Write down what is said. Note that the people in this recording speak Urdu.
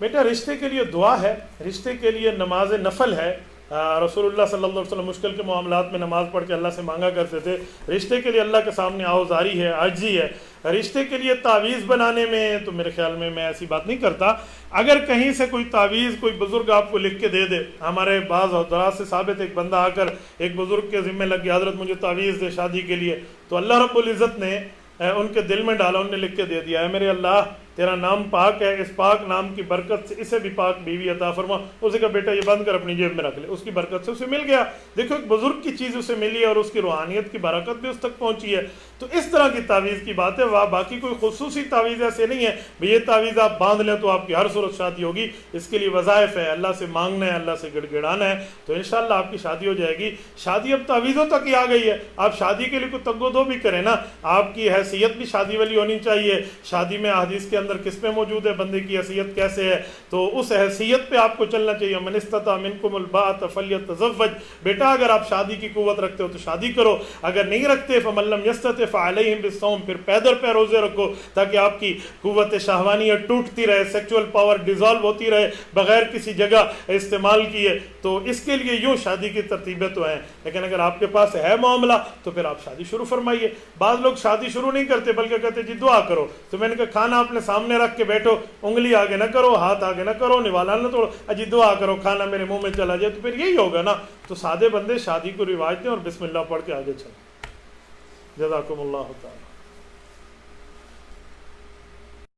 بیٹا رشتے کے لیے دعا ہے، رشتے کے لیے نماز نفل ہے. رسول اللہ صلی اللہ علیہ وسلم مشکل کے معاملات میں نماز پڑھ کے اللہ سے مانگا کرتے تھے. رشتے کے لیے اللہ کے سامنے آوزاری ہے، عاجزی ہے. رشتے کے لیے تعویذ بنانے میں تو میرے خیال میں ایسی بات نہیں کرتا. اگر کہیں سے کوئی تعویذ کوئی بزرگ آپ کو لکھ کے دے دے، ہمارے بعض حضرات سے ثابت ایک بندہ آ کر ایک بزرگ کے ذمہ لگ گیا، حضرت مجھے تعویذ دے شادی کے لیے، تو اللہ رب العزت نے ان کے دل میں ڈالا، انہوں نے لکھ کے دے دیا، اے میرے اللہ تیرا نام پاک ہے، اس پاک نام کی برکت سے اسے بھی پاک بیوی عطا فرما. اسے کہا بیٹا یہ بند کر اپنی جیب میں رکھ لے، اس کی برکت سے اسے مل گیا. دیکھو ایک بزرگ کی چیز اسے ملی ہے اور اس کی روحانیت کی برکت بھی اس تک پہنچی ہے. تو اس طرح کی تعویذ کی بات ہے. باقی کوئی خصوصی تعویذ ایسے نہیں ہے بھئی یہ تعویذ آپ باندھ لیں تو آپ کی ہر صورت شادی ہوگی. اس کے لیے وظائف ہے، اللہ سے مانگنا ہے، اللہ سے گڑ گڑانا ہے، تو انشاءاللہ آپ کی شادی ہو جائے گی. شادی اب تعویذوں تک ہی آ گئی ہے. آپ شادی کے لیے کوئی تگ و دو بھی کریں نا، آپ کی حیثیت بھی شادی والی ہونی چاہیے. شادی میں احادیث کے اندر کس پہ موجود ہے، بندے کی حیثیت کیسے ہے، تو اس حیثیت پہ آپ کو چلنا چاہیے. من استطاع منکم الباءۃ فلیتزوج. بیٹا اگر آپ شادی کی قوت رکھتے ہو تو شادی کرو، اگر نہیں رکھتے فمن لم یستطع فعلیہم بالصوم، پھر پیدر پہ روزے رکھو تاکہ آپ کی قوت شہوانیہ ٹوٹتی رہے، سیکچول پاور ڈیزالو ہوتی رہے بغیر کسی جگہ استعمال کیے. تو اس کے لیے یوں شادی کی ترتیبیں تو ہیں، لیکن اگر آپ کے پاس ہے معاملہ تو پھر آپ شادی شروع فرمائیے. بعض لوگ شادی شروع نہیں کرتے بلکہ کہتے جی دعا کرو. تو میں نے کہا کھانا اپنے سامنے رکھ کے بیٹھو، انگلی آگے نہ کرو، ہاتھ آگے نہ کرو، نوالا نہ توڑو، اجی دعا کرو کھانا میرے منہ میں چلا جائے، تو پھر یہی ہوگا نا. تو سادے بندے شادی کو رواج دیں اور بسم اللہ پڑھ کے آگے چلیں. جزاکم اللہ تعالی.